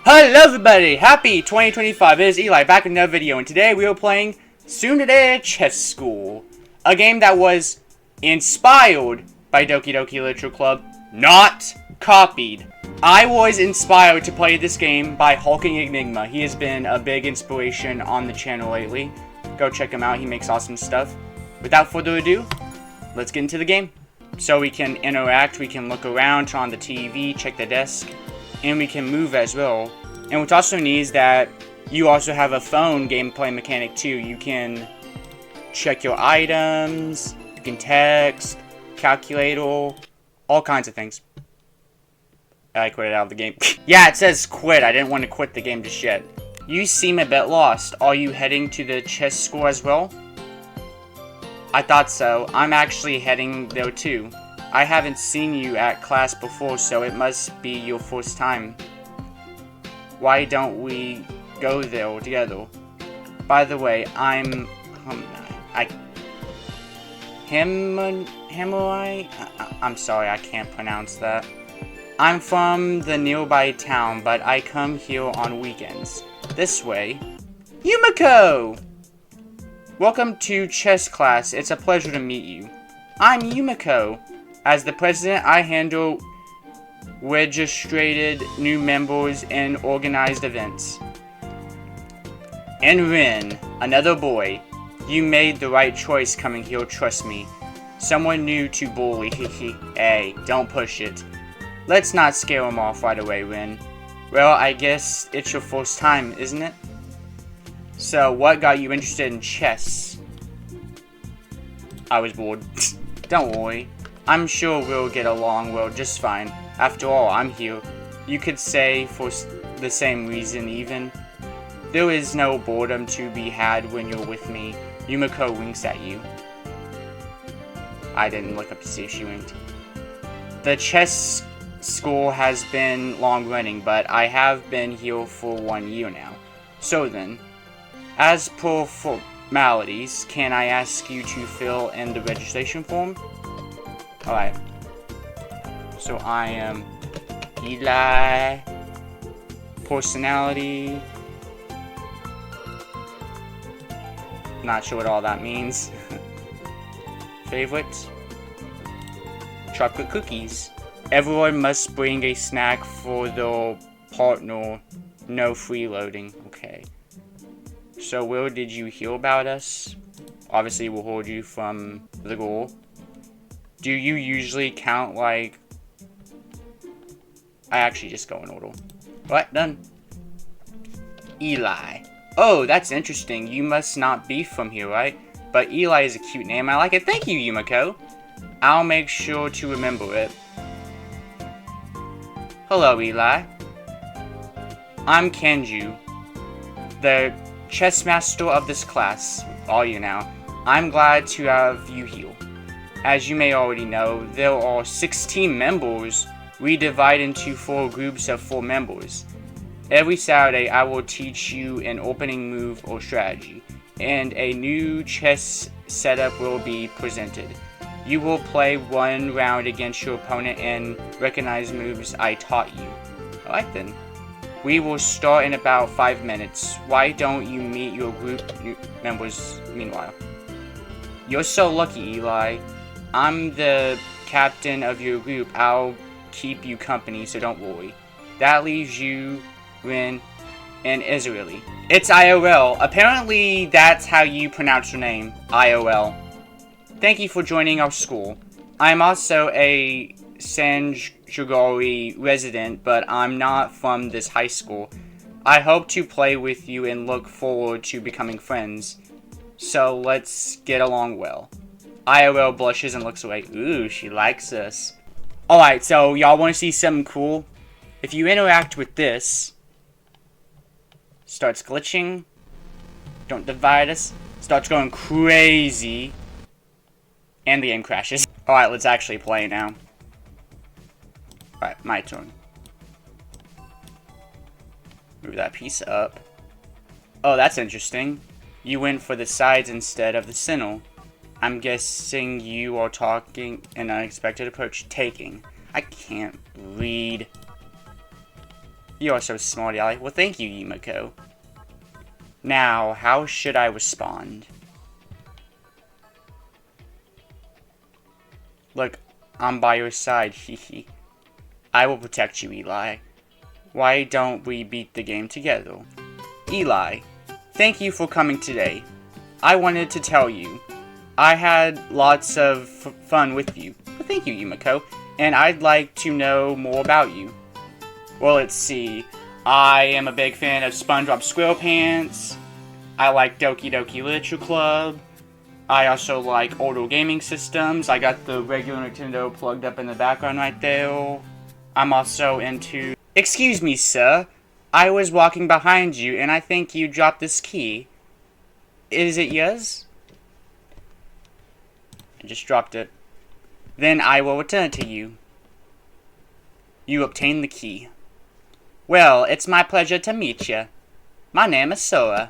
Hello everybody, happy 2025, it is Eli back with another video, and today we are playing Tsunagari Chess School. A game that was inspired by Doki Doki Literature Club, not copied. I was inspired to play this game by Hulking Enigma. He has been a big inspiration on the channel lately. Go check him out, he makes awesome stuff. Without further ado, let's get into the game. So we can interact, we can look around, turn on the TV, check the desk. And we can move as well. And what's also neat is that you also have a phone gameplay mechanic too. You can check your items, you can text, calculator, all kinds of things. I quit out of the game. Yeah, it says quit. I didn't want to quit the game just yet. You seem a bit lost. Are you heading to the chess school as well? I thought so. I'm actually heading there too. I haven't seen you at class before, so it must be your first time. Why don't we go there together? By the way, I'm sorry, I can't pronounce that. I'm from the nearby town, but I come here on weekends. This way. Yumiko! Welcome to chess class. It's a pleasure to meet you. I'm Yumiko. As the president, I handle registered new members and organized events. And Rin, another boy. You made the right choice coming here, trust me. Someone new to bully, Hey, don't push it. Let's not scare him off right away, Rin. Well, I guess it's your first time, isn't it? So, what got you interested in chess? I was bored. Don't worry. I'm sure we'll get along well just fine. After all, I'm here. You could say for the same reason even. There is no boredom to be had when you're with me. Yumiko winks at you. I didn't look up to see if she winked. The chess school has been long running, but I have been here for 1 year now. So then, as per formalities, can I ask you to fill in the registration form? Alright. So I am Eli. Personality. Not sure what all that means. Favorite. Chocolate cookies. Everyone must bring a snack for their partner. No freeloading. Okay. So where did you hear about us? Obviously we'll hold you from the goal. Do you usually count like... I actually just go in order. What? Done. Eli. Oh, that's interesting. You must not be from here, right? But Eli is a cute name. I like it. Thank you, Yumiko. I'll make sure to remember it. Hello, Eli. I'm Kenju, the chess master of this class. Are you now? I'm glad to have you here. As you may already know, there are 16 members. We divide into 4 groups of 4 members. Every Saturday, I will teach you an opening move or strategy, and a new chess setup will be presented. You will play 1 round against your opponent and recognize moves I taught you. Alright then. We will start in about 5 minutes. Why don't you meet your group members meanwhile? You're so lucky, Eli. I'm the captain of your group. I'll keep you company, so don't worry. That leaves you, Rin, and Israeli. It's IOL. Apparently, that's how you pronounce your name. IOL. Thank you for joining our school. I'm also a Tsunagari resident, but I'm not from this high school. I hope to play with you and look forward to becoming friends. So let's get along well. IOL blushes and looks away. Ooh, she likes us. Alright, so y'all want to see something cool? If you interact with this, starts glitching, don't divide us, starts going crazy, and the game crashes. Alright, let's actually play now. Alright, my turn. Move that piece up. Oh, that's interesting. You went for the sides instead of the center. I'm guessing you are talking an unexpected approach. Taking. I can't read. You are so smart, Eli. Well, thank you, Yumiko. Now, how should I respond? Look, I'm by your side, hehe. I will protect you, Eli. Why don't we beat the game together? Eli, thank you for coming today. I wanted to tell you, I had lots of fun with you. Well, thank you, Yumiko. And I'd like to know more about you. Well, let's see. I am a big fan of SpongeBob SquarePants. I like Doki Doki Literature Club. I also like older gaming systems. I got the regular Nintendo plugged up in the background right there. I'm also into... Excuse me, sir. I was walking behind you, and I think you dropped this key. Is it yours? I just dropped it. Then I will return it to you. You obtained the key. Well, it's my pleasure to meet you. My name is Sora.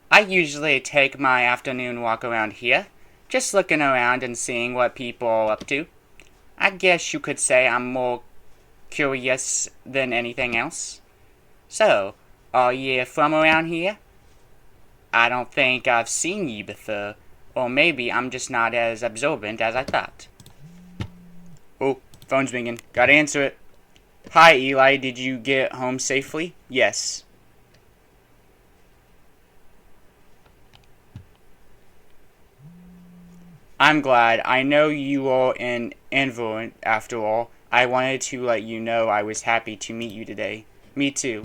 I usually take my afternoon walk around here, just looking around and seeing what people are up to. I guess you could say I'm more curious than anything else. So, are you from around here? I don't think I've seen you before, or maybe I'm just not as observant as I thought. Oh, phone's ringing. Gotta answer it. Hi, Eli. Did you get home safely? Yes. I'm glad. I know you are an invert after all. I wanted to let you know I was happy to meet you today. Me too.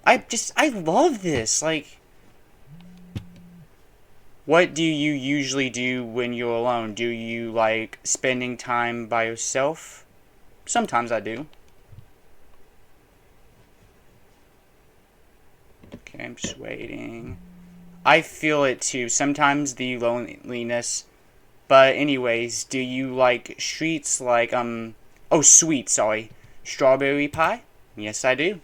I love this. Like, what do you usually do when you're alone? Do you like spending time by yourself? Sometimes I do. Okay, I'm just waiting. I feel it too. Sometimes the loneliness. But anyways, do you like sweets like, sweet, sorry. Strawberry pie? Yes, I do.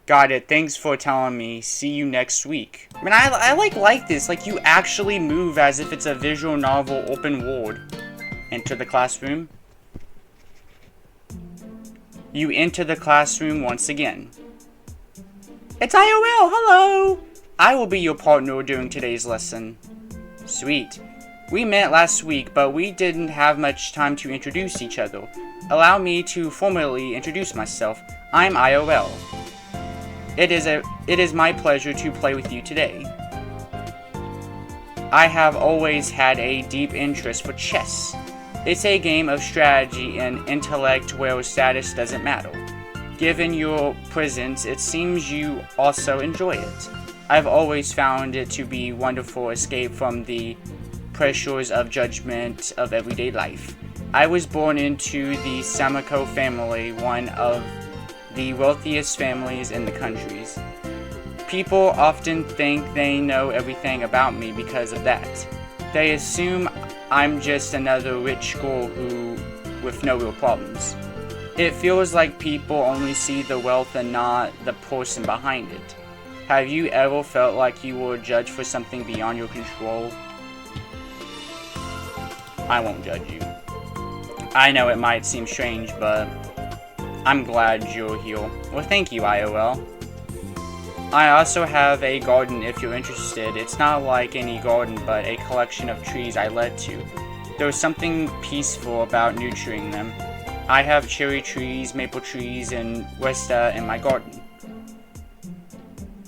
Got it. Thanks for telling me. See you next week. I mean, I like this. Like, you actually move as if it's a visual novel open world. Enter the classroom. You enter the classroom once again. It's IOL! Hello! I will be your partner during today's lesson. Sweet. We met last week, but we didn't have much time to introduce each other. Allow me to formally introduce myself. I'm IOL. It is my pleasure to play with you today. I have always had a deep interest for chess. It's a game of strategy and intellect where status doesn't matter. Given your presence, it seems you also enjoy it. I've always found it to be a wonderful escape from the pressures of judgment of everyday life. I was born into the Samako family, one of the wealthiest families in the countries. People often think they know everything about me because of that. They assume I'm just another rich girl with no real problems. It feels like people only see the wealth and not the person behind it. Have you ever felt like you were judged for something beyond your control? I won't judge you. I know it might seem strange, but I'm glad you're here. Well, thank you, IOL. I also have a garden if you're interested. It's not like any garden, but a collection of trees I led to. There's something peaceful about nurturing them. I have cherry trees, maple trees, and Westa in my garden.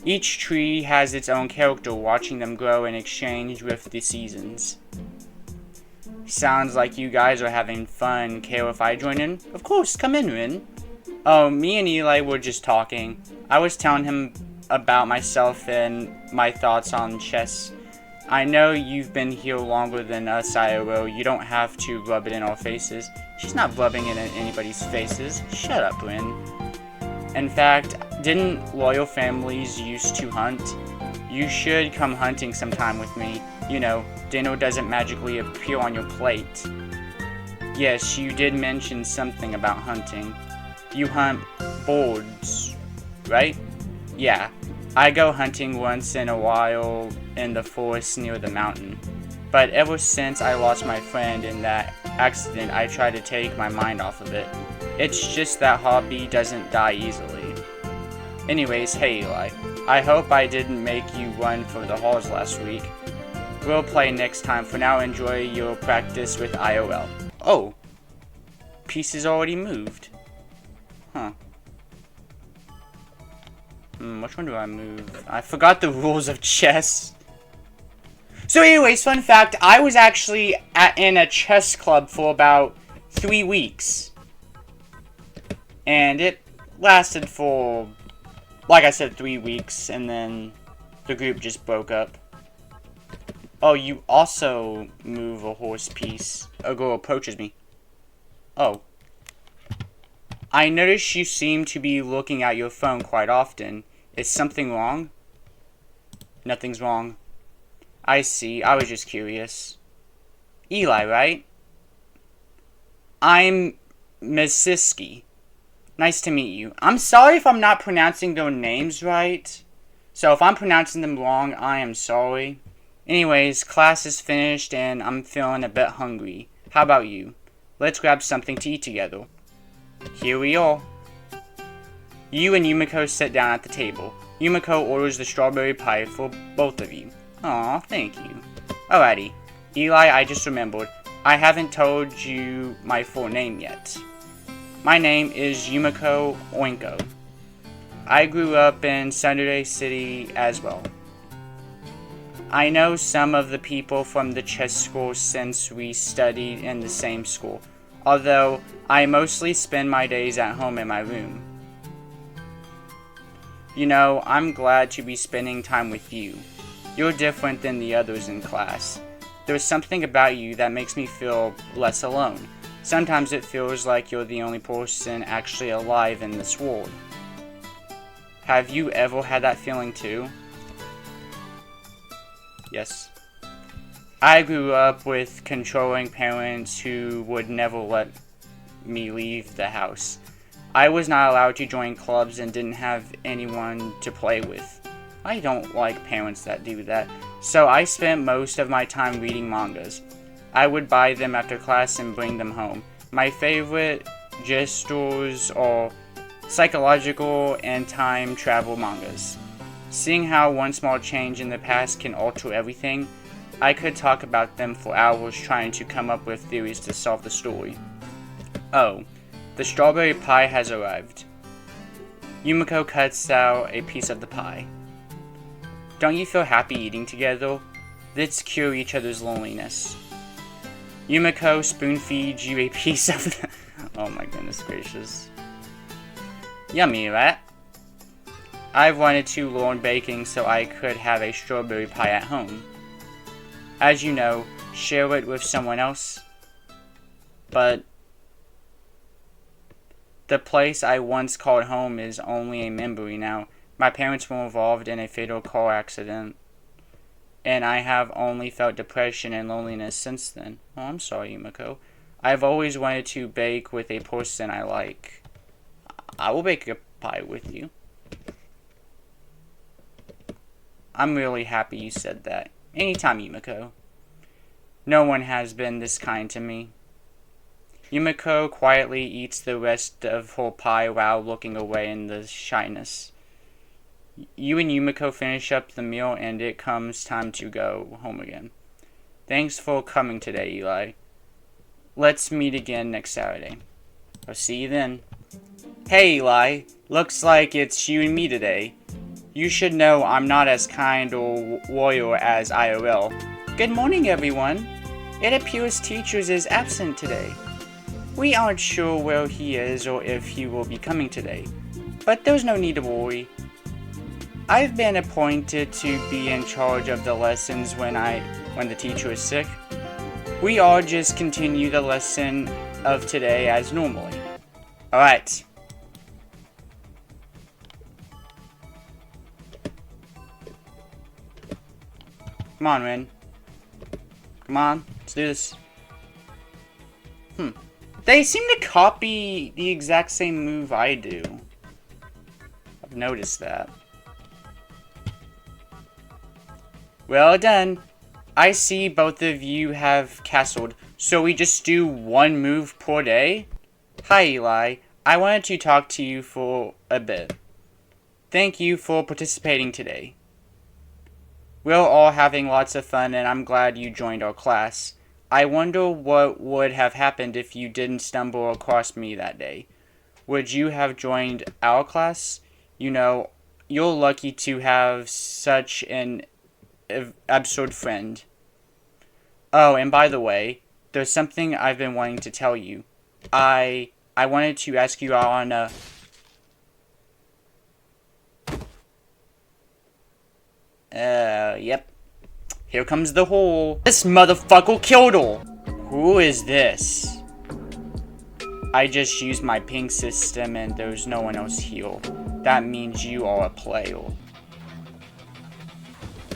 Each tree has its own character, watching them grow in exchange with the seasons. Sounds like you guys are having fun. Care if I join in? Of course, come in, Rin. Oh, me and Eli were just talking. I was telling him about myself and my thoughts on chess. I know you've been here longer than us, IRO. You don't have to rub it in our faces. She's not rubbing it in anybody's faces. Shut up, Rin. In fact, didn't royal families used to hunt? You should come hunting sometime with me. You know, dinner doesn't magically appear on your plate. Yes, you did mention something about hunting. You hunt birds, right? Yeah, I go hunting once in a while in the forest near the mountain. But ever since I lost my friend in that accident, I try to take my mind off of it. It's just that hobby doesn't die easily. Anyways, hey Eli, I hope I didn't make you run for the halls last week. We'll play next time. For now, enjoy your practice with IOL. Oh, pieces already moved. Huh. Which one do I move? I forgot the rules of chess. So anyways, fun fact, I was actually in a chess club for about 3 weeks. And it lasted for, like I said, 3 weeks, and then the group just broke up. Oh, you also move a horse piece. A girl approaches me. Oh. I notice you seem to be looking at your phone quite often. Is something wrong? Nothing's wrong. I see. I was just curious. Eli, right? I'm Misiski. Nice to meet you. I'm sorry if I'm not pronouncing their names right. So if I'm pronouncing them wrong, I am sorry. Anyways, class is finished and I'm feeling a bit hungry. How about you? Let's grab something to eat together. Here we are. You and Yumiko sit down at the table. Yumiko orders the strawberry pie for both of you. Aw, thank you. Alrighty. Eli, I just remembered. I haven't told you my full name yet. My name is Yumiko Oinko. I grew up in Tsunagari City as well. I know some of the people from the chess school since we studied in the same school, although I mostly spend my days at home in my room. You know, I'm glad to be spending time with you. You're different than the others in class. There's something about you that makes me feel less alone. Sometimes it feels like you're the only person actually alive in this world. Have you ever had that feeling too? Yes. I grew up with controlling parents who would never let me leave the house. I was not allowed to join clubs and didn't have anyone to play with. I don't like parents that do that, so I spent most of my time reading mangas. I would buy them after class and bring them home. My favorite gestures are psychological and time travel mangas. Seeing how one small change in the past can alter everything, I could talk about them for hours trying to come up with theories to solve the story. Oh, the strawberry pie has arrived. Yumiko cuts out a piece of the pie. Don't you feel happy eating together? Let's cure each other's loneliness. Yumiko spoon feeds you a piece of the... Oh my goodness gracious. Yummy, right? I've wanted to learn baking so I could have a strawberry pie at home. As you know, share it with someone else. But the place I once called home is only a memory now. My parents were involved in a fatal car accident, and I have only felt depression and loneliness since then. Oh, I'm sorry, Yumiko. I've always wanted to bake with a person I like. I will bake a pie with you. I'm really happy you said that. Anytime, Yumiko. No one has been this kind to me. Yumiko quietly eats the rest of her pie while looking away in the shyness. You and Yumiko finish up the meal and it comes time to go home again. Thanks for coming today, Eli. Let's meet again next Saturday. I'll see you then. Hey, Eli. Looks like it's you and me today. You should know I'm not as kind or warrior as IOL. Good morning, everyone. It appears Teachers is absent today. We aren't sure where he is or if he will be coming today, but there's no need to worry. I've been appointed to be in charge of the lessons when the teacher is sick. We all just continue the lesson of today as normally. Alright. Come on, Rin. Come on, let's do this. They seem to copy the exact same move I do. I've noticed that. Well done. I see both of you have castled, So we just do one move per day? Hi Eli, I wanted to talk to you for a bit. Thank you for participating today. We're all having lots of fun and I'm glad you joined our class. I wonder what would have happened if you didn't stumble across me that day. Would you have joined our class? You know, you're lucky to have such an absurd friend. Oh, and by the way, there's something I've been wanting to tell you. I wanted to ask you out on a... Yep. Here comes the hole. This motherfucker killed her. Who is this? I just used my ping system and there's no one else here. That means you are a player.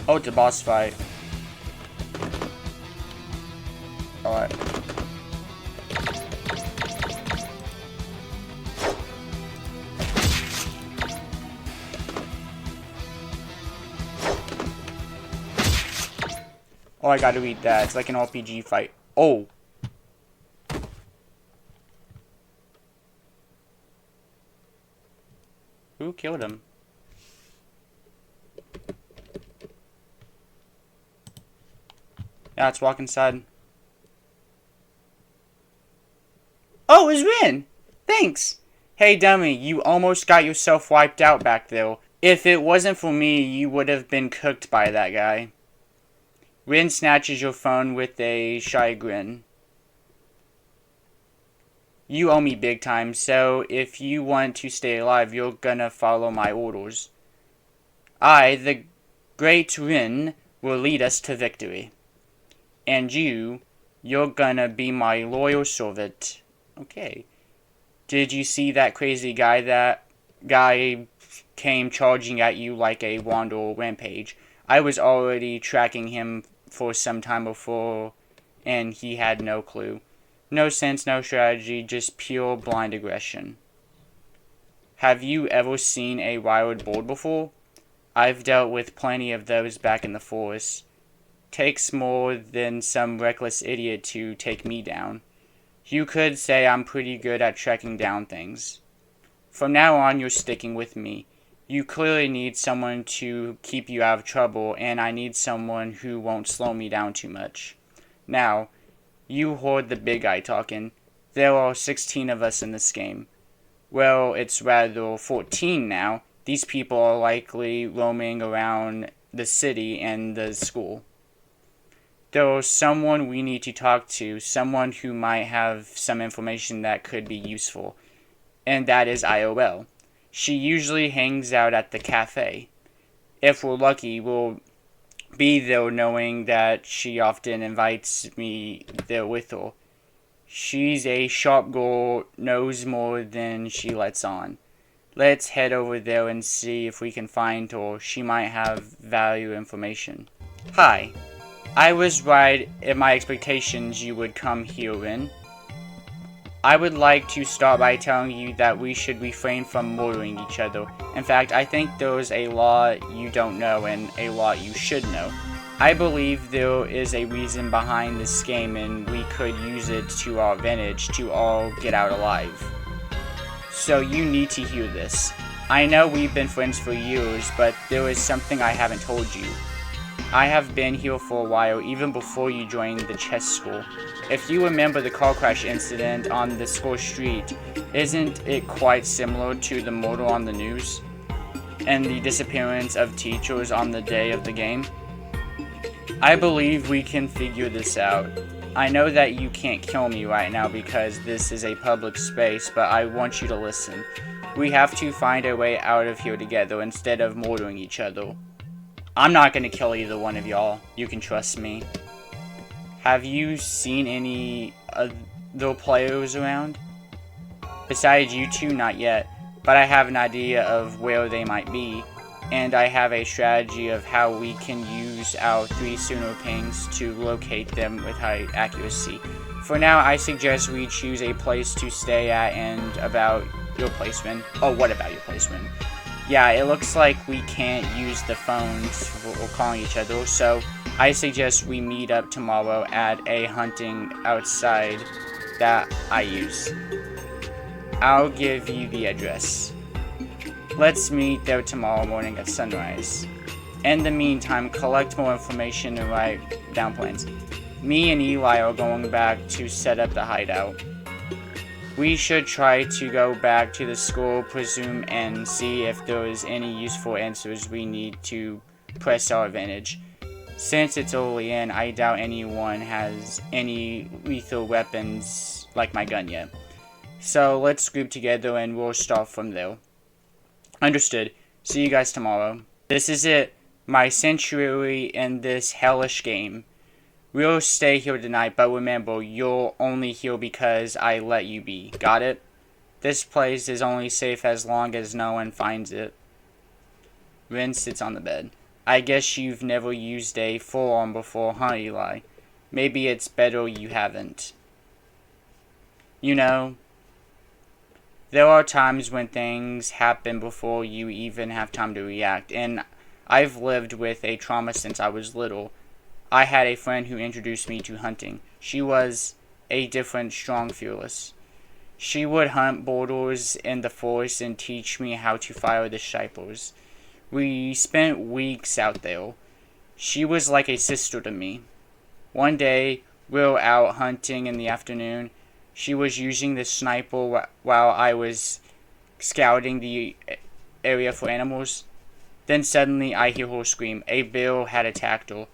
Oh, it's a boss fight. Alright. Oh, I gotta read that. It's like an RPG fight. Oh. Who killed him? Yeah, let's walk inside. Oh, it's Rin! Thanks! Hey, dummy, you almost got yourself wiped out back there. If it wasn't for me, you would have been cooked by that guy. Rin snatches your phone with a shy grin. You owe me big time, so if you want to stay alive, you're gonna follow my orders. I, the great Rin, will lead us to victory. And you're gonna be my loyal servant. Okay. Did you see that crazy guy? That guy came charging at you like a wanderer rampage. I was already tracking him for some time before, and he had no clue. No sense, no strategy, just pure blind aggression. Have you ever seen a wild boar before? I've dealt with plenty of those back in the forest. Takes more than some reckless idiot to take me down. You could say I'm pretty good at tracking down things. From now on, you're sticking with me. You clearly need someone to keep you out of trouble, and I need someone who won't slow me down too much. Now, you heard the big guy talking. There are 16 of us in this game. Well, it's rather 14 now. These people are likely roaming around the city and the school. There's someone we need to talk to, someone who might have some information that could be useful, and that is IOL. She usually hangs out at the cafe. If we're lucky, we'll be there knowing that she often invites me there with her. She's a sharp girl, knows more than she lets on. Let's head over there and see if we can find her. She might have valuable information. Hi. I was right in my expectations you would come here, Rin. I would like to start by telling you that we should refrain from murdering each other. In fact, I think there's a law you don't know and a law you should know. I believe there is a reason behind this game and we could use it to our advantage to all get out alive. So you need to hear this. I know we've been friends for years, but there is something I haven't told you. I have been here for a while, even before you joined the chess school. If you remember the car crash incident on the school street, isn't it quite similar to the murder on the news? And the disappearance of teachers on the day of the game? I believe we can figure this out. I know that you can't kill me right now because this is a public space, but I want you to listen. We have to find a way out of here together instead of murdering each other. I'm not gonna kill either one of y'all. You can trust me. Have you seen any other players around? Besides you two, not yet. But I have an idea of where they might be. And I have a strategy of how we can use our 3 Tsuno pings to locate them with high accuracy. For now, I suggest we choose a place to stay at and about your placement. Oh, what about your placement? Yeah, it looks like we can't use the phones for calling each other, so I suggest we meet up tomorrow at a hunting outside that I use. I'll give you the address. Let's meet there tomorrow morning at sunrise. In the meantime, collect more information and write down plans. Me and Eli are going back to set up the hideout. We should try to go back to the school, presume, and see if there is any useful answers we need to press our advantage. Since it's early in, I doubt anyone has any lethal weapons like my gun yet. So let's group together and we'll start from there. Understood. See you guys tomorrow. This is it. My sanctuary in this hellish game. We'll stay here tonight, but remember, you're only here because I let you be. Got it? This place is only safe as long as no one finds it. Ren sits on the bed. I guess you've never used a forearm before, huh, Eli? Maybe it's better you haven't. You know, there are times when things happen before you even have time to react, and I've lived with a trauma since I was little. I had a friend who introduced me to hunting. She was a different, strong, fearless. She would hunt boulders in the forest and teach me how to fire the snipers. We spent weeks out there. She was like a sister to me. One day, we were out hunting in the afternoon. She was using the sniper while I was scouting the area for animals. Then suddenly I hear her scream. A bear had attacked her.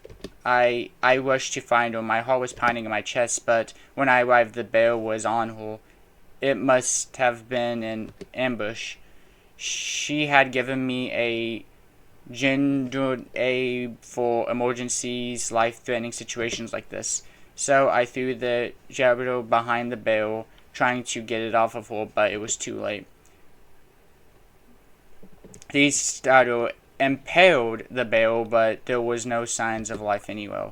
I rushed to find her. My heart was pounding in my chest, but when I arrived, the bear was on her. It must have been an ambush. She had given me a gendered aid for emergencies, life-threatening situations like this. So I threw the javelin behind the bear, trying to get it off of her, but it was too late. These started impaled the bear, but there was no signs of life anywhere.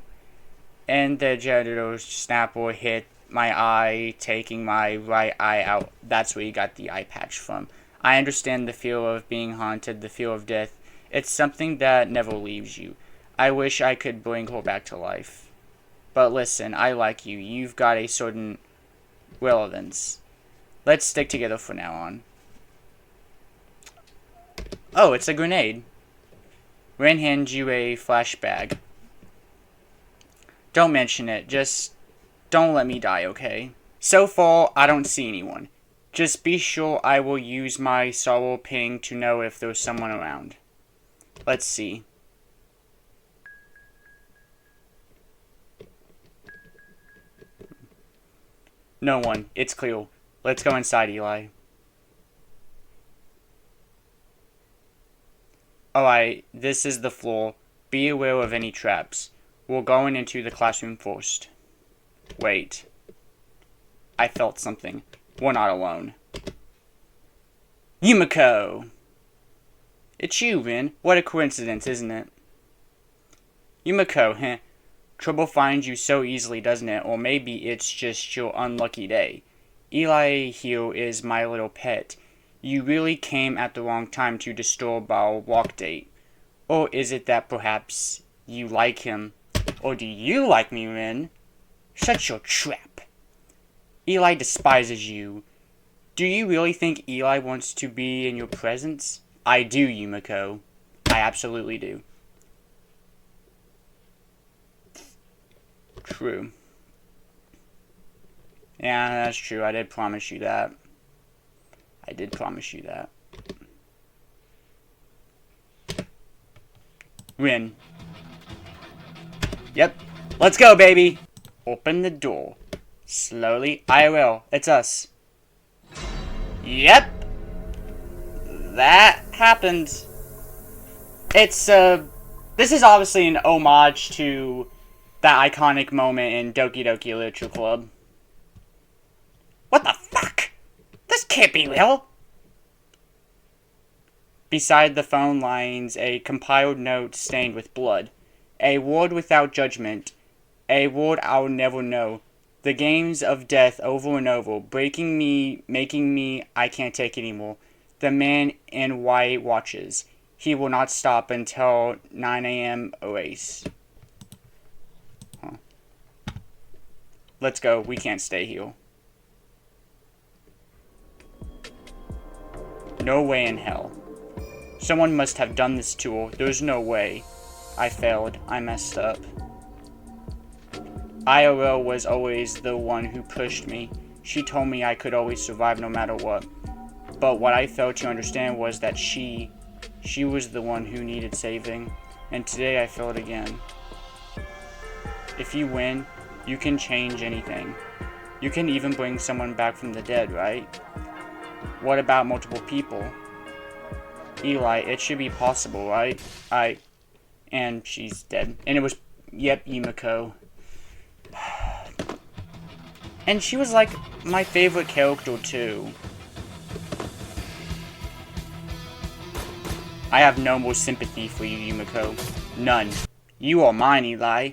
And the javelin snapper hit my eye, taking my right eye out. That's where you got the eye patch from. I understand the fear of being haunted, the fear of death. It's something that never leaves you. I wish I could bring her back to life. But listen, I like you. You've got a certain relevance. Let's stick together from now on. Oh, it's a grenade. Ren hands you a flashbag. Don't mention it. Just don't let me die, okay? So far, I don't see anyone. Just be sure I will use my sorrow ping to know if there's someone around. Let's see. No one. It's clear. Let's go inside, Eli. Alright, this is the floor. Be aware of any traps. We're going into the classroom first. Wait. I felt something. We're not alone. Yumiko! It's you, Rin. What a coincidence, isn't it? Yumiko, heh. Trouble finds you so easily, doesn't it? Or maybe it's just your unlucky day. Eli here is my little pet. You really came at the wrong time to disturb our walk date. Or is it that perhaps you like him? Or do you like me, Rin? Shut your trap. Eli despises you. Do you really think Eli wants to be in your presence? I do, Yumiko. I absolutely do. True. Yeah, that's true. I did promise you that. I did promise you that. Rin. Yep. Let's go, baby. Open the door. Slowly. I will. It's us. Yep. That happened. It's, this is obviously an homage to that iconic moment in Doki Doki Literature Club. What the fuck? This can't be real. Beside the phone lines, a compiled note stained with blood. A word without judgment. A word I'll never know. The games of death over and over. Breaking me, making me, I can't take anymore. The man in white watches. He will not stop until 9 a.m. OAS. Huh. Let's go. We can't stay here. No way in hell. Someone must have done this to her. There's no way. I failed. I messed up. IRL was always the one who pushed me. She told me I could always survive no matter what. But what I failed to understand was that she was the one who needed saving. And today I failed again. If you win, you can change anything. You can even bring someone back from the dead, right? What about multiple people? Eli, it should be possible, right? And she's dead. And it was, yep, Yumiko. And she was like my favorite character too. I have no more sympathy for you, Yumiko. None. You are mine, Eli.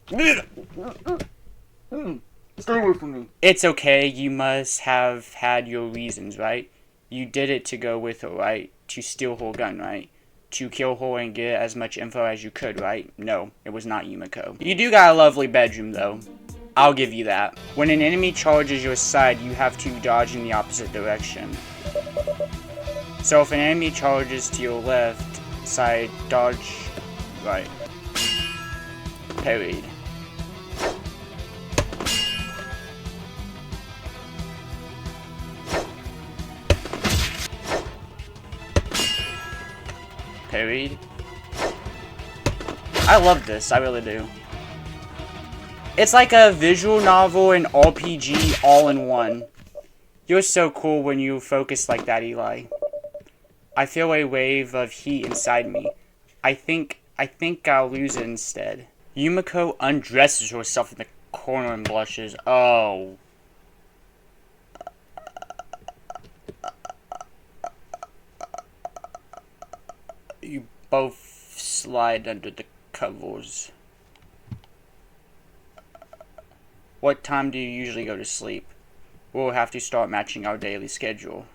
Stay away from me. It's okay, you must have had your reasons, right? You did it to go with her, right? To steal her gun, right? To kill her and get as much info as you could, right? No, it was not Yumiko. You do got a lovely bedroom, though. I'll give you that. When an enemy charges your side, you have to dodge in the opposite direction. So if an enemy charges to your left side, dodge right. Parried. Parried. I love this, I really do. It's like a visual novel and RPG all in one. You're so cool when you focus like that, Eli. I feel a wave of heat inside me. I think I'll lose it instead. Yumiko undresses herself in the corner and blushes. Oh. You both slide under the covers. What time do you usually go to sleep? We'll have to start matching our daily schedule.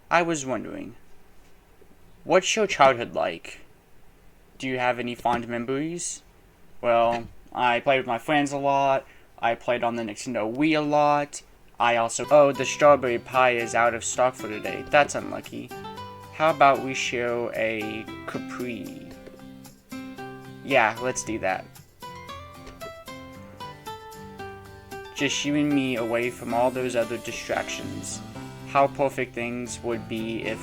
I was wondering, what's your childhood like? Do you have any fond memories? Well, I played with my friends a lot. I played on the Nintendo Wii a lot. Oh, the strawberry pie is out of stock for today. That's unlucky. How about we share a Capri? Yeah, let's do that. Just you and me away from all those other distractions. How perfect things would be if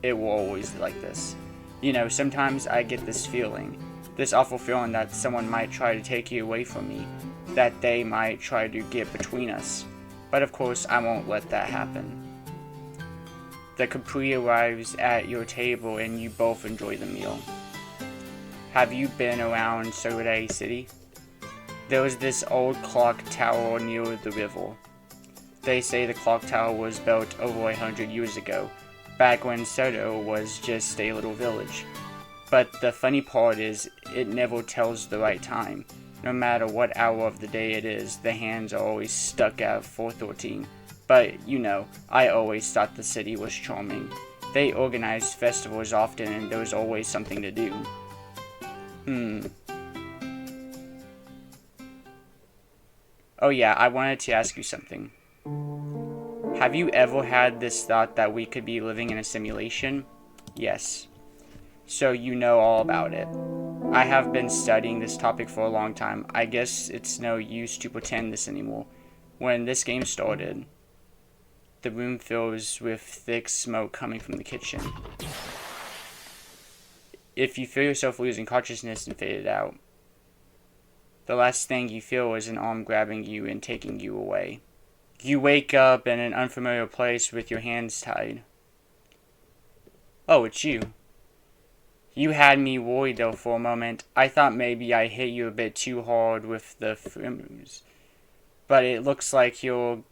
it were always like this. You know, sometimes I get this feeling. This awful feeling that someone might try to take you away from me. That they might try to get between us. But of course, I won't let that happen. The Capri arrives at your table and you both enjoy the meal. Have you been around Tsunagari City? There was this old clock tower near the river. They say the clock tower was built over 100 years ago, back when Soto was just a little village. But the funny part is, it never tells the right time. No matter what hour of the day it is, the hands are always stuck at 4:13. But, you know, I always thought the city was charming. They organized festivals often and there was always something to do. Oh yeah, I wanted to ask you something. Have you ever had this thought that we could be living in a simulation? Yes. So you know all about it. I have been studying this topic for a long time. I guess it's no use to pretend this anymore. When this game started, the room fills with thick smoke coming from the kitchen. If you feel yourself losing consciousness and faded out, the last thing you feel is an arm grabbing you and taking you away. You wake up in an unfamiliar place with your hands tied. Oh, it's you. You had me worried though for a moment. I thought maybe I hit you a bit too hard with the frames. But it looks like you're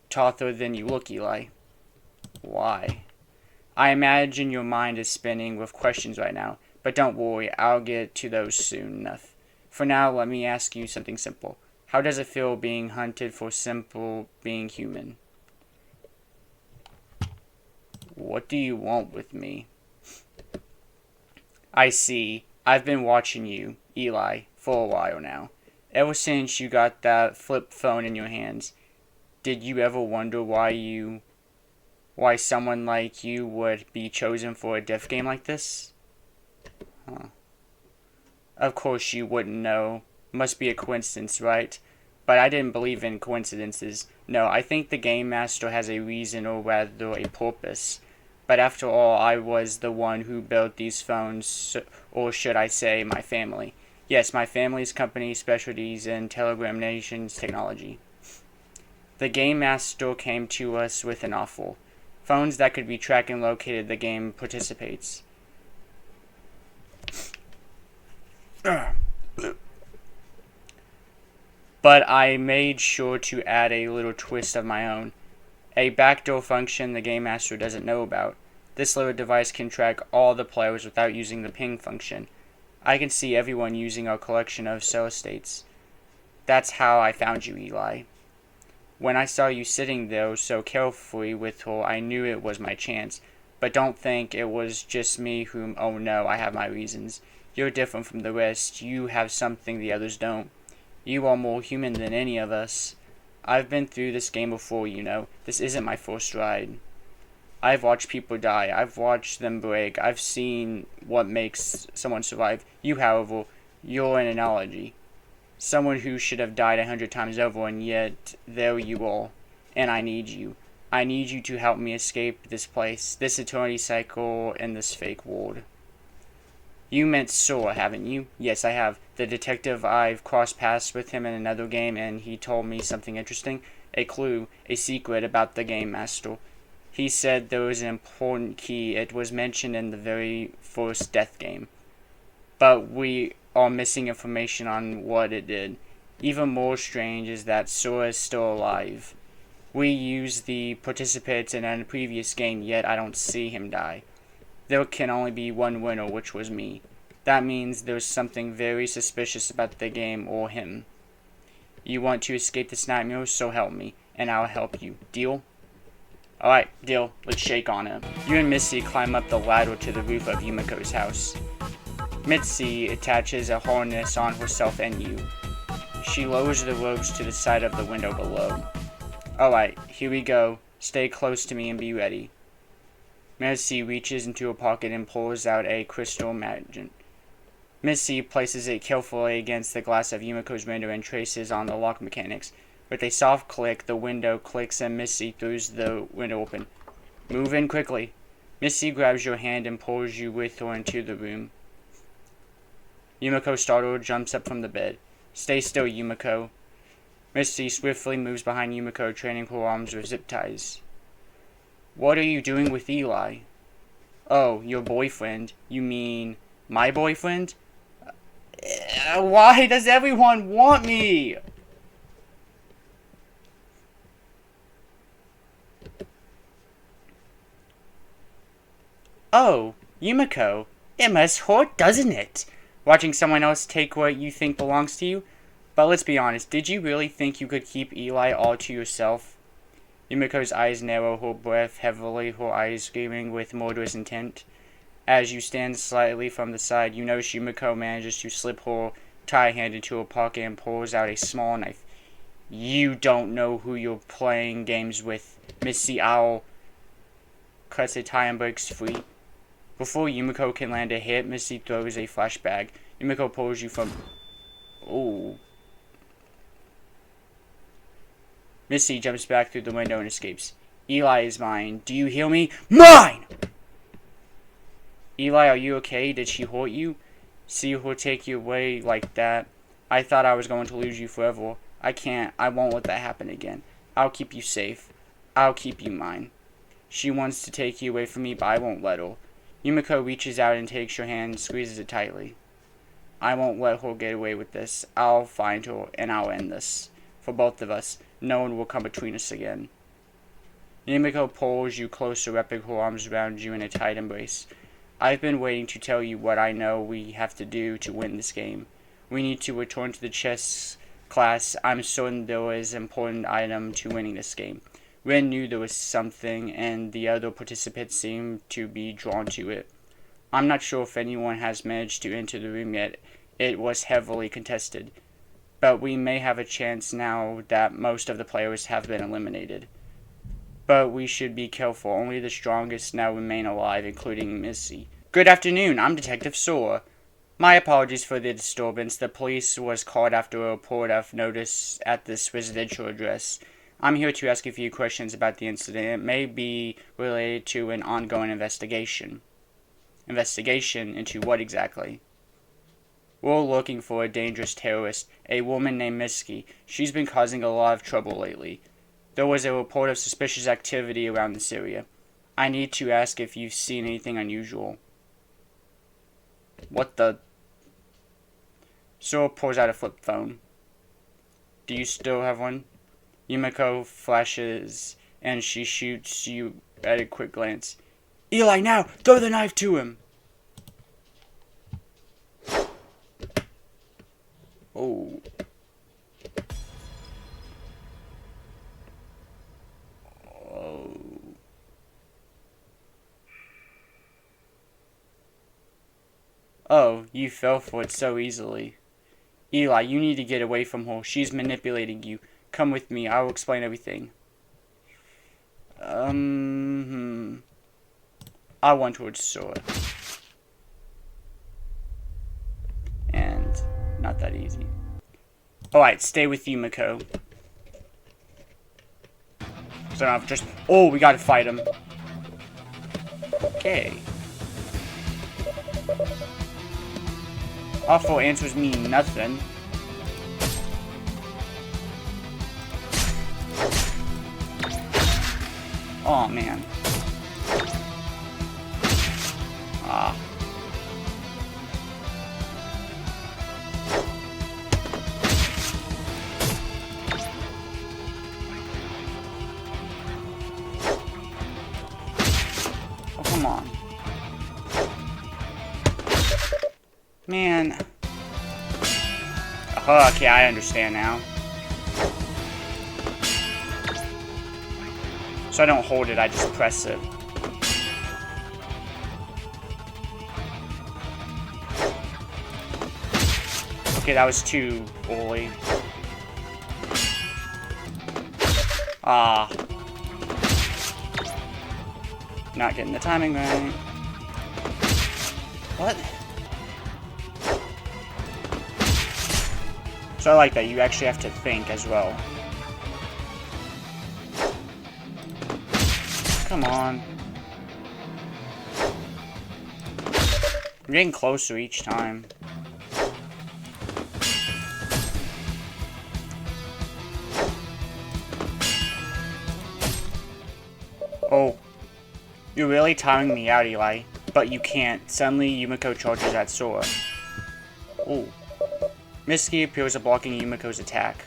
taller than you look, Eli. Why? I imagine your mind is spinning with questions right now. But don't worry, I'll get to those soon enough. For now, let me ask you something simple. How does it feel being hunted for simple being human? What do you want with me? I see. I've been watching you, Eli, for a while now. Ever since you got that flip phone in your hands. Did you ever wonder why someone like you would be chosen for a death game like this? Huh. Of course you wouldn't know. Must be a coincidence, right? But I didn't believe in coincidences. No, I think the Game Master has a reason, or rather a purpose. But after all, I was the one who built these phones, or should I say, my family. Yes, my family's company specialties in telecommunications technology. The Game Master came to us with an offer. Phones that could be tracked and located the game participates. But I made sure to add a little twist of my own. A backdoor function the Game Master doesn't know about. This little device can track all the players without using the ping function. I can see everyone using our collection of cell states. That's how I found you, Eli. When I saw you sitting there so carefully with her, I knew it was my chance. But don't think it was just me whom, oh no, I have my reasons. You're different from the rest. You have something the others don't. You are more human than any of us. I've been through this game before, you know. This isn't my first ride. I've watched people die. I've watched them break. I've seen what makes someone survive. You, however, you're an analogy. Someone who should have died 100 times over, and yet there you are. And I need you. I need you to help me escape this place, this eternity cycle, and this fake world. You meant Sora, haven't you? Yes, I have. The detective, I've crossed paths with him in another game, and he told me something interesting. A clue, a secret about the Game Master. He said there was an important key. It was mentioned in the very first Death game. But we are missing information on what it did. Even more strange is that Sora is still alive. We used the participants in a previous game, yet I don't see him die. There can only be one winner, which was me. That means there's something very suspicious about the game or him. You want to escape this nightmare, so help me, and I'll help you. Deal? Alright, deal. Let's shake on it. You and Missy climb up the ladder to the roof of Yumiko's house. Missy attaches a harness on herself and you. She lowers the ropes to the side of the window below. Alright, here we go. Stay close to me and be ready. Missy reaches into her pocket and pulls out a crystal magnet. Missy places it carefully against the glass of Yumiko's window and traces on the lock mechanics. With a soft click, the window clicks and Missy throws the window open. Move in quickly. Missy grabs your hand and pulls you with her into the room. Yumiko, startled, jumps up from the bed. Stay still, Yumiko. Missy swiftly moves behind Yumiko, training her arms with zip ties. What are you doing with Eli? Oh, your boyfriend. You mean my boyfriend? Why does everyone want me? Oh, Yumiko. It must hurt, doesn't it? Watching someone else take what you think belongs to you? But let's be honest, did you really think you could keep Eli all to yourself? Yumiko's eyes narrow, her breath heavily, her eyes gleaming with murderous intent. As you stand slightly from the side, you notice Yumiko manages to slip her tie hand into her pocket and pulls out a small knife. You don't know who you're playing games with. Missy Owl cuts a tie and breaks free. Before Yumiko can land a hit, Missy throws a flashbang. Yumiko pulls you from... Oh. Missy jumps back through the window and escapes. Eli is mine. Do you hear me? Mine! Eli, are you okay? Did she hurt you? See her take you away like that? I thought I was going to lose you forever. I can't. I won't let that happen again. I'll keep you safe. I'll keep you mine. She wants to take you away from me, but I won't let her. Yumiko reaches out and takes your hand and squeezes it tightly. I won't let her get away with this. I'll find her, and I'll end this. For both of us. No one will come between us again. Yumiko pulls you closer, wrapping her arms around you in a tight embrace. I've been waiting to tell you what I know we have to do to win this game. We need to return to the chess class. I'm certain there is an important item to winning this game. Ren knew there was something, and the other participants seemed to be drawn to it. I'm not sure if anyone has managed to enter the room yet. It was heavily contested. But we may have a chance now that most of the players have been eliminated. But we should be careful. Only the strongest now remain alive, including Missy. Good afternoon. I'm Detective Sora. My apologies for the disturbance. The police was called after a report of notice at this residential address. I'm here to ask a few questions about the incident. It may be related to an ongoing investigation. Investigation into what exactly? We're looking for a dangerous terrorist, a woman named Misky. She's been causing a lot of trouble lately. There was a report of suspicious activity around this area. I need to ask if you've seen anything unusual. What the? Sora pulls out a flip phone. Do you still have one? Yumiko flashes, and she shoots you at a quick glance. Eli, now! Throw the knife to him! Oh. Oh. Oh, you fell for it so easily. Eli, you need to get away from her. She's manipulating you. Come with me. I will explain everything. I went towards Sora. And not that easy. Alright, stay with Yumiko. So now just... Oh, we gotta fight him. Okay. Awful answers mean nothing. Oh, man. Ah. Oh, come on. Man. Oh, okay, I understand now. So I don't hold it, I just press it. Okay, that was too early. Ah. Not getting the timing right. What? So I like that, you actually have to think as well. Come on. I'm getting closer each time. Oh. You're really tiring me out, Eli. But you can't. Suddenly, Yumiko charges at Sora. Oh. Misky appears blocking Yumiko's attack.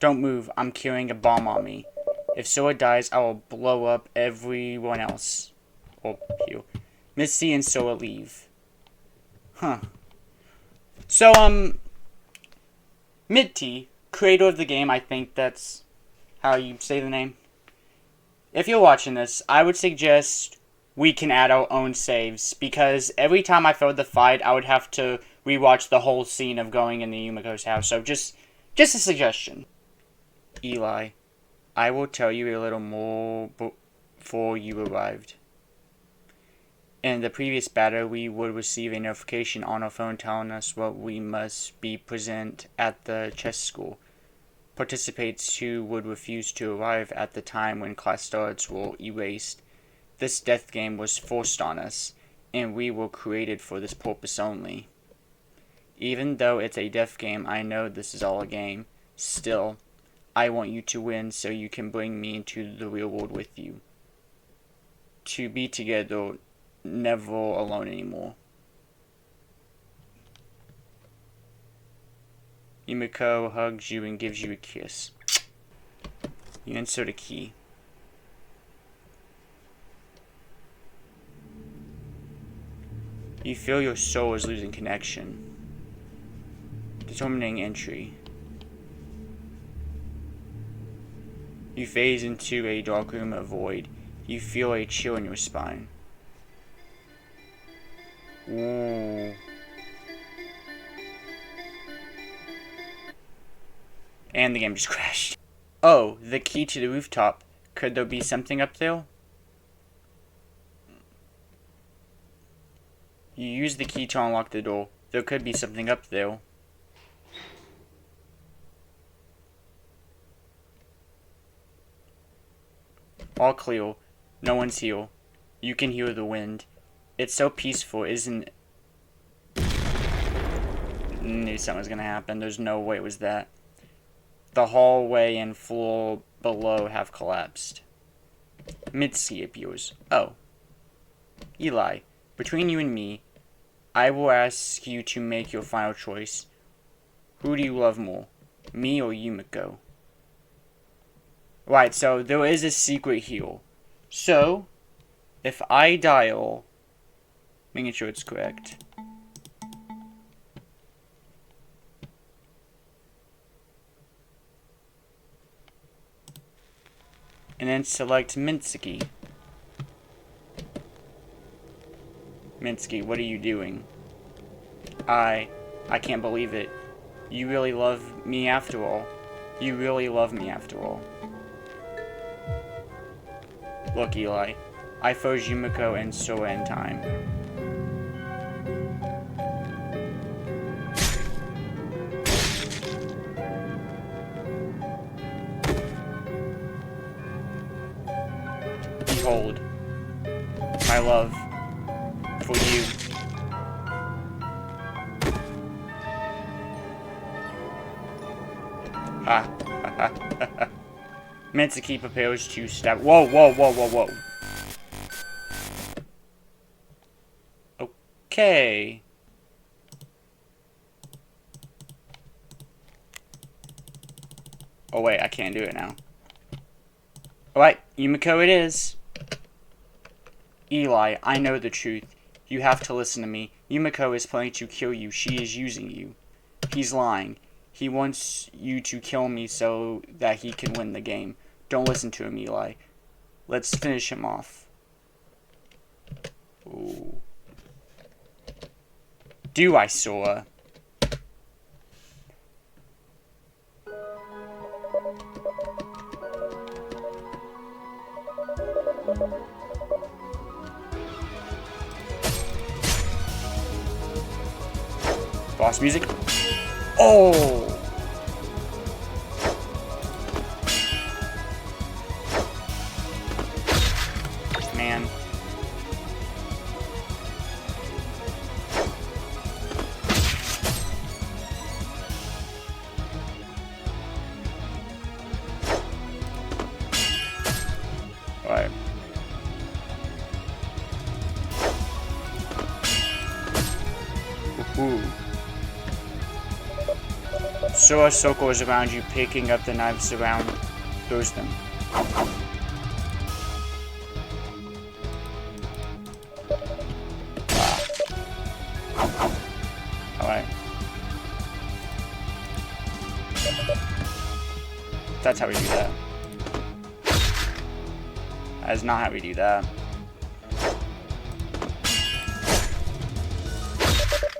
Don't move. I'm carrying a bomb on me. If Sora dies, I will blow up everyone else. Or you. Misty and Sora leave. Huh. So, Mitty, creator of the game, I think that's how you say the name. If you're watching this, I would suggest we can add our own saves, because every time I failed the fight, I would have to rewatch the whole scene of going in the Yumiko's house. So just a suggestion. Eli, I will tell you a little more before you arrived. In the previous battle, we would receive a notification on our phone telling us what we must be present at the chess school. Participants who would refuse to arrive at the time when class starts were erased. This death game was forced on us, and we were created for this purpose only. Even though it's a death game, I know this is all a game. Still, I want you to win so you can bring me into the real world with you. To be together, never alone anymore. Yumiko hugs you and gives you a kiss. You insert a key. You feel your soul is losing connection. Determining entry. You phase into a dark room of void. You feel a chill in your spine. Ooh. And the game just crashed. Oh, the key to the rooftop. Could there be something up there? You use the key to unlock the door. There could be something up there. All clear. No one's here. You can hear the wind. It's so peaceful, isn't it? Knew something was gonna happen. There's no way it was that. The hallway and floor below have collapsed. Mitsuki appears. Oh. Eli, between you and me, I will ask you to make your final choice. Who do you love more? Me or Yumiko? Right, so there is a secret here. So, if I dial, making sure it's correct. And then select Mitsuki. Mitsuki, what are you doing? I can't believe it. You really love me after all. You really love me after all. Look, Eli. I froze Yumiko and Sora in time. Behold, my love for you. Ha ha ha. Mitsuki prepares to stab. Whoa, whoa, whoa, whoa, whoa. Okay. Oh wait, I can't do it now. Alright, Yumiko it is. Eli, I know the truth. You have to listen to me. Yumiko is planning to kill you. She is using you. He's lying. He wants you to kill me so that he can win the game. Don't listen to him, Eli. Let's finish him off. Ooh. Do I, Sora? Boss music. Oh! Man. Alright. Ooh. Sora circles around you, picking up the knives around, throws them. Alright. That's how we do that. That is not how we do that.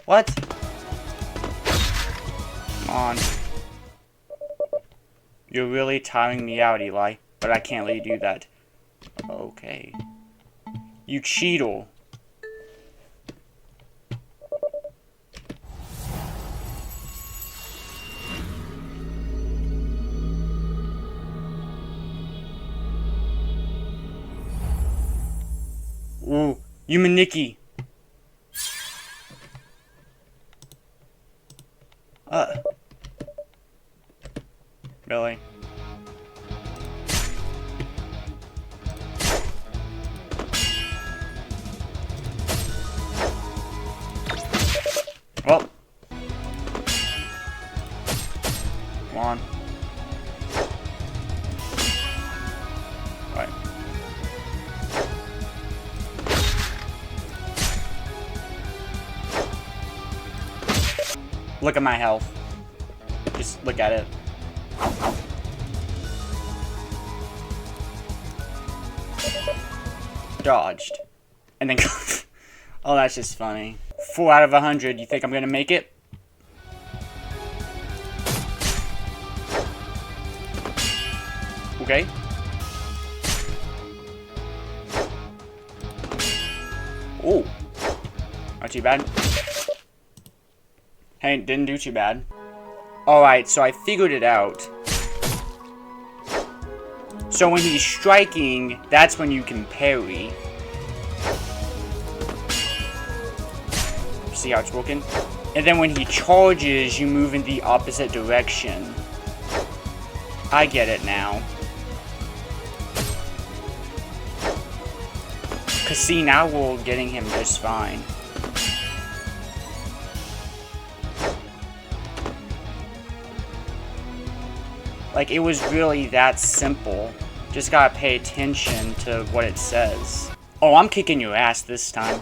What? Come on. You're really tiring me out, Eli, but I can't let you do that. Okay. You cheater. Ooh, you Maniki. Really? Well. Come on. Right. Look at my health. Just look at it. Dodged. And then... Oh, that's just funny. 4 out of 100. You think I'm gonna make it? Okay. Oh. Not too bad. Hey, didn't do too bad. Alright, so I figured it out. So when he's striking, that's when you can parry. See how it's working? And then when he charges, you move in the opposite direction. I get it now. Cause see, now we're getting him just fine. Like, it was really that simple. Just gotta pay attention to what it says. Oh, I'm kicking your ass this time.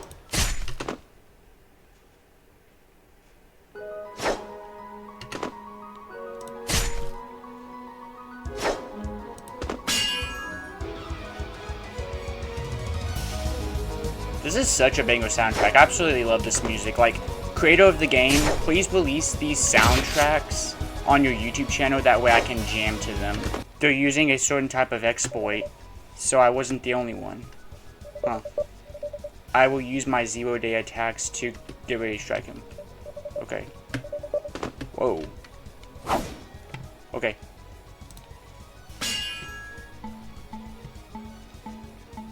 This is such a banger soundtrack. I absolutely love this music. Like, creator of the game, please release these soundtracks on your YouTube channel. That way I can jam to them. They're using a certain type of exploit, so I wasn't the only one. Huh. I will use my 0-day attacks to get ready to strike him. Okay. Whoa. Okay.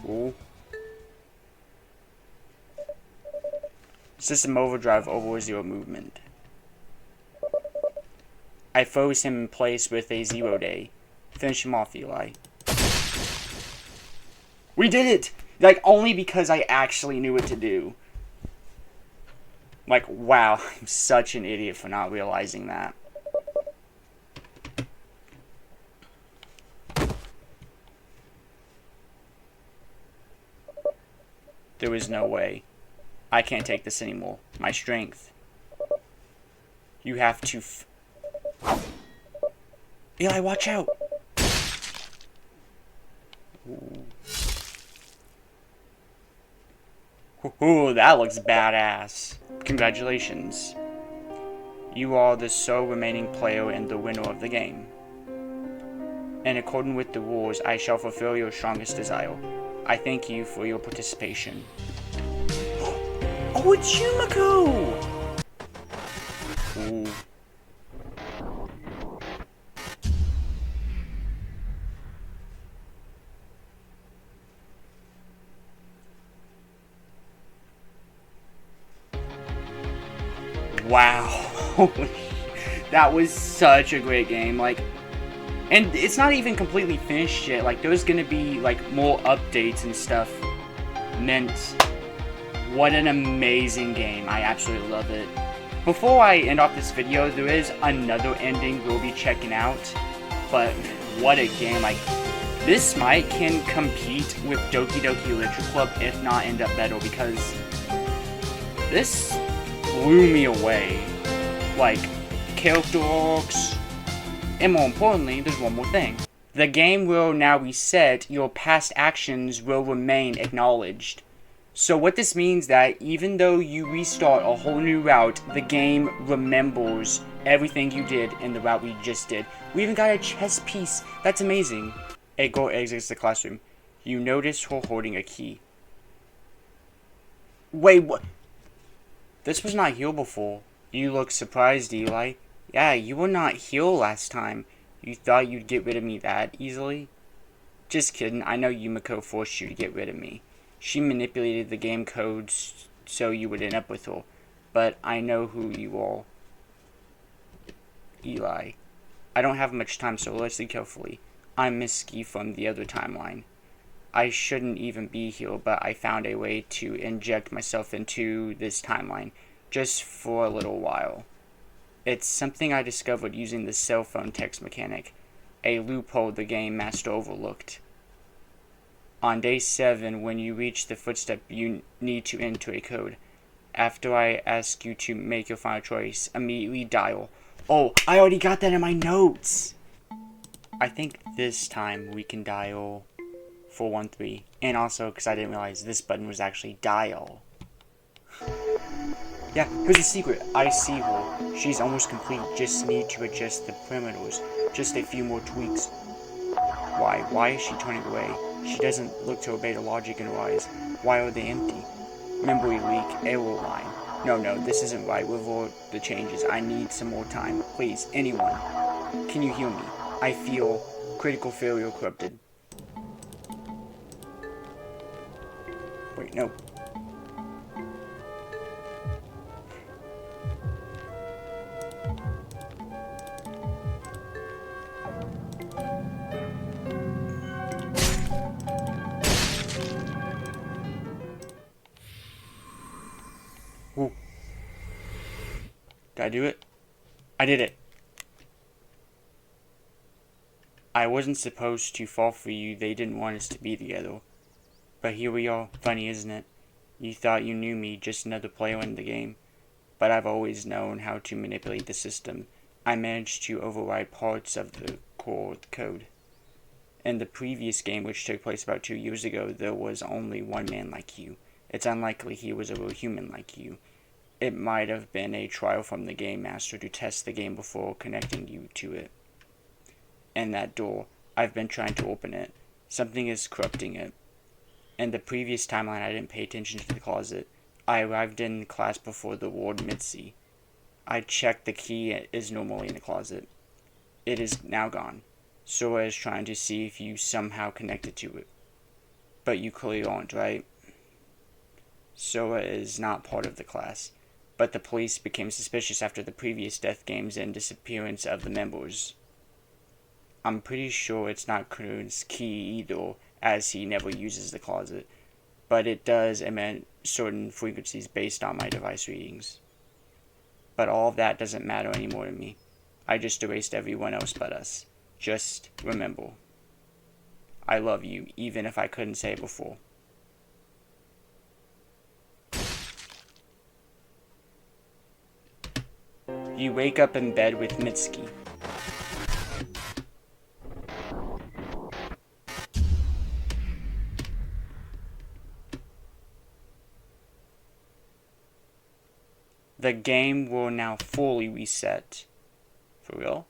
Ooh. System overdrive over 0 movement. I froze him in place with a 0-day. Finish him off, Eli. We did it! Like, only because I actually knew what to do. Like, wow, I'm such an idiot for not realizing that. There was no way. I can't take this anymore. My strength. You have to Eli, watch out! Ooh, that looks badass. Congratulations. You are the sole remaining player and the winner of the game. In accordance with the rules, I shall fulfill your strongest desire. I thank you for your participation. Oh, it's Yumiko! Ooh. Wow. That was such a great game. Like, and it's not even completely finished yet. Like, there's gonna be, like, more updates and stuff. Meant, what an amazing game. I absolutely love it. Before I end off this video, there is another ending we'll be checking out. But, what a game. Like, this might can compete with Doki Doki Literature Club, if not end up better, because this blew me away. Like, character arcs, and more importantly, there's one more thing. The game will now reset. Your past actions will remain acknowledged. So what this means that even though you restart a whole new route, the game remembers everything you did in the route we just did. We even got a chess piece. That's amazing. A girl exits the classroom. You notice her holding a key. Wait, what? This was not here before. You look surprised, Eli. Yeah, you were not here last time. You thought you'd get rid of me that easily? Just kidding. I know Yumiko forced you to get rid of me. She manipulated the game codes so you would end up with her. But I know who you are. Eli. I don't have much time, so listen carefully. I'm Miss Ski from the other timeline. I shouldn't even be here, but I found a way to inject myself into this timeline, just for a little while. It's something I discovered using the cell phone text mechanic, a loophole the game master overlooked. On day 7, when you reach the footstep, you need to enter a code. After I ask you to make your final choice, immediately dial. Oh, I already got that in my notes! I think this time we can dial 413. And also because I didn't realize this button was actually dial. Yeah, here's the secret. I see her. She's almost complete. Just need to adjust the parameters. Just a few more tweaks. Why? Why is she turning away? She doesn't look to obey the logic in her eyes. Why are they empty? Memory leak, error line. No, this isn't right. With all the changes, I need some more time. Please, anyone. Can you hear me? I feel critical failure corrupted. Wait, no. Whoa. Did I do it? I did it. I wasn't supposed to fall for you. They didn't want us to be together. But here we are. Funny, isn't it? You thought you knew me, just another player in the game. But I've always known how to manipulate the system. I managed to override parts of the core code. In the previous game, which took place about 2 years ago, there was only one man like you. It's unlikely he was a real human like you. It might have been a trial from the game master to test the game before connecting you to it. And that door, I've been trying to open it. Something is corrupting it. In the previous timeline, I didn't pay attention to the closet. I arrived in class before the ward Mitzi. I checked the key is normally in the closet. It is now gone. Sora is trying to see if you somehow connected to it. But you clearly aren't, right? Sora is not part of the class. But the police became suspicious after the previous death games and disappearance of the members. I'm pretty sure it's not Kurun's key either, as he never uses the closet. But it does emit certain frequencies based on my device readings. But all of that doesn't matter anymore to me. I just erased everyone else but us. Just remember. I love you, even if I couldn't say it before. You wake up in bed with Mitsuki. The game will now fully reset. For real?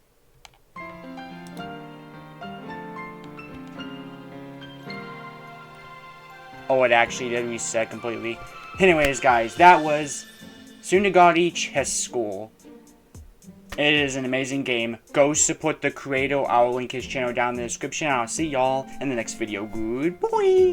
Oh, it actually did reset completely. Anyways, guys, that was Tsunagari Chess School. It is an amazing game. Go support the creator. I'll link his channel down in the description. I'll see y'all in the next video. Goodbye.